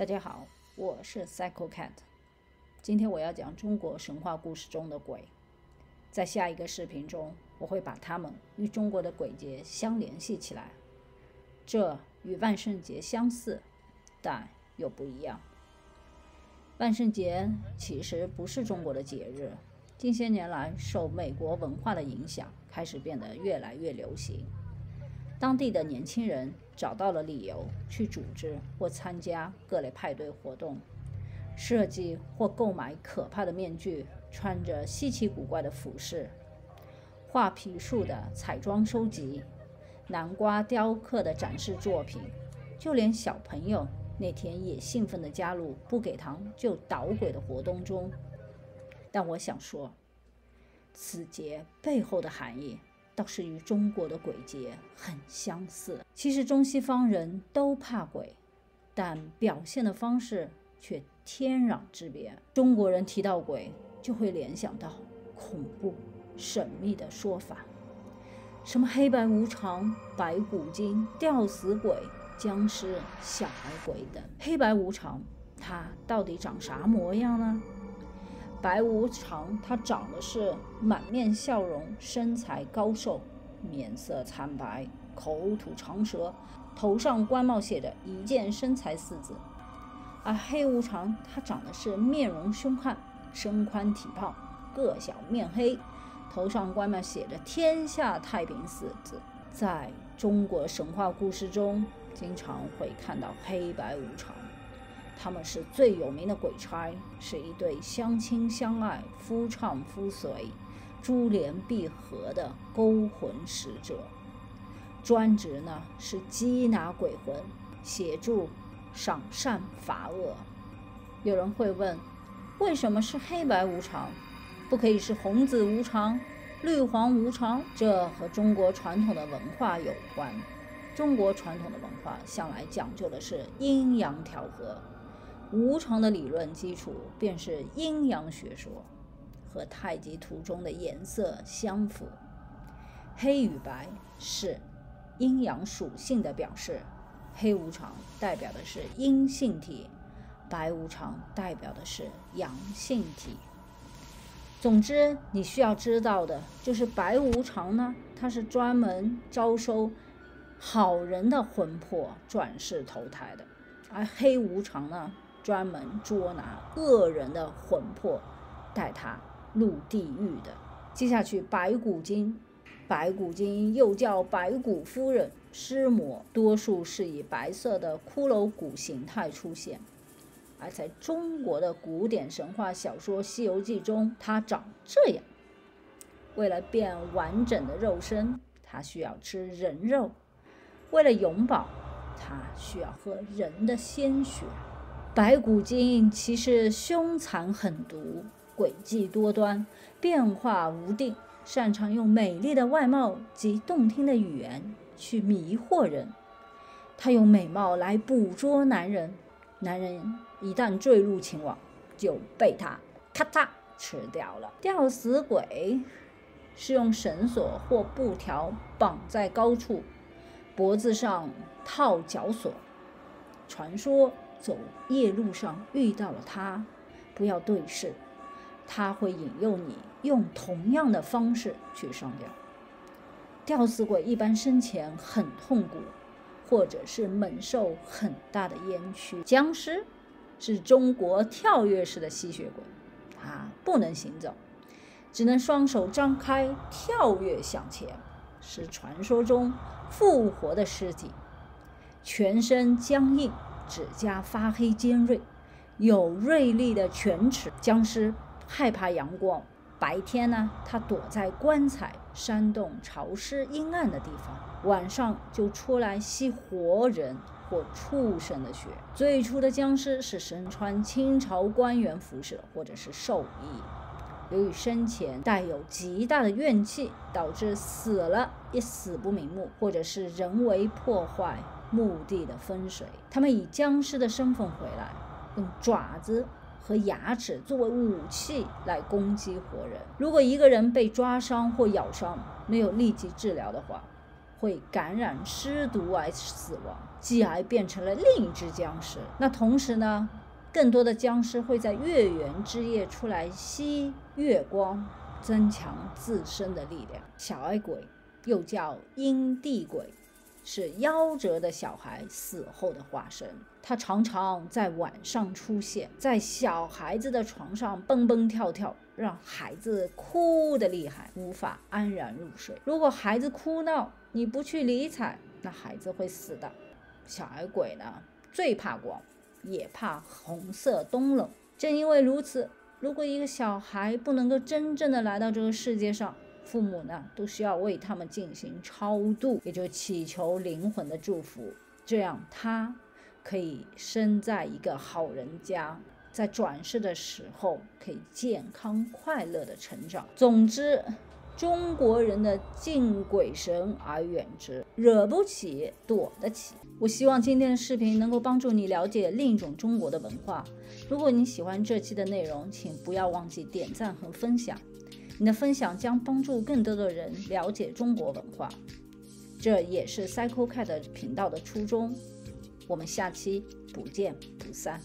大家好，我是 PsychoCat。今天我要讲中国神话故事中的鬼。在下一个视频中，我会把它们与中国的鬼节相联系起来。这与万圣节相似，但又不一样。万圣节其实不是中国的节日，近些年来受美国文化的影响，开始变得越来越流行。当地的年轻人找到了理由去组织或参加各类派对活动，设计或购买可怕的面具，穿着稀奇古怪的服饰，画皮树的彩妆收集，南瓜雕刻的展示作品，就连小朋友那天也兴奋地加入不给糖就捣鬼的活动中。但我想说，此节背后的含义倒是与中国的鬼节很相似。其实中西方人都怕鬼，但表现的方式却天壤之别。中国人提到鬼就会联想到恐怖神秘的说法，什么黑白无常、白骨精、吊死鬼、僵尸、小矮鬼等。黑白无常它到底长啥模样呢？白无常他长的是满面笑容，身材高瘦，面色惨白，口吐长舌，头上官帽写着一见身材四字。而黑无常他长的是面容凶悍，身宽体胖，个小面黑，头上官帽写着天下太平四字。在中国神话故事中，经常会看到黑白无常，他们是最有名的鬼差，是一对相亲相爱、夫唱妇随、珠联璧合的勾魂使者，专职呢是缉拿鬼魂，协助赏善罚恶。有人会问，为什么是黑白无常，不可以是红紫无常、绿黄无常？这和中国传统的文化有关。中国传统的文化向来讲究的是阴阳调和，无常的理论基础便是阴阳学说，和太极图中的颜色相符。黑与白是阴阳属性的表示，黑无常代表的是阴性体，白无常代表的是阳性体。总之，你需要知道的就是白无常呢，它是专门招收好人的魂魄转世投胎的，而黑无常呢，专门捉拿恶人的魂魄，带他入地狱的。接下去，白骨精，白骨精又叫白骨夫人、尸魔，多数是以白色的骷髅骨形态出现。而在中国的古典神话小说《西游记》中，它长这样。为了变完整的肉身，它需要吃人肉；为了永葆，它需要喝人的鲜血。白骨精其实凶残狠毒，诡计多端，变化无定，擅长用美丽的外貌及动听的语言去迷惑人。他用美貌来捕捉男人，男人一旦坠入情网，就被他咔嚓吃掉了。吊死鬼是用绳索或布条绑在高处，脖子上套绞索。传说走夜路上遇到了他，不要对视，他会引诱你用同样的方式去上吊。吊死鬼一般生前很痛苦，或者是猛受很大的冤屈。僵尸是中国跳跃式的吸血鬼，它不能行走，只能双手张开跳跃向前，是传说中复活的尸体。全身僵硬，指甲发黑尖锐，有锐利的犬齿。僵尸害怕阳光，白天呢，它躲在棺材、山洞潮湿阴暗的地方，晚上就出来吸活人或畜生的血。最初的僵尸是身穿清朝官员服饰或者是寿衣，由于生前带有极大的怨气，导致死了也死不瞑目，或者是人为破坏墓地的风水。他们以僵尸的身份回来，用爪子和牙齿作为武器来攻击活人。如果一个人被抓伤或咬伤，没有立即治疗的话，会感染尸毒而死亡，继而变成了另一只僵尸。那同时呢，更多的僵尸会在月圆之夜出来吸月光，增强自身的力量。小矮鬼又叫阴地鬼，是夭折的小孩死后的化身。他常常在晚上出现，在小孩子的床上蹦蹦跳跳，让孩子哭得厉害，无法安然入睡。如果孩子哭闹，你不去理睬，那孩子会死的。小矮鬼呢，最怕光，也怕红色冬冷。正因为如此，如果一个小孩不能够真正的来到这个世界上，父母呢都需要为他们进行超度，也就祈求灵魂的祝福，这样他可以生在一个好人家，在转世的时候可以健康快乐的成长。总之，中国人的敬鬼神而远之，惹不起躲得起。我希望今天的视频能够帮助你了解另一种中国的文化。如果你喜欢这期的内容，请不要忘记点赞和分享，你的分享将帮助更多的人了解中国文化，这也是 Psycho Cat 频道的初衷。我们下期不见不散。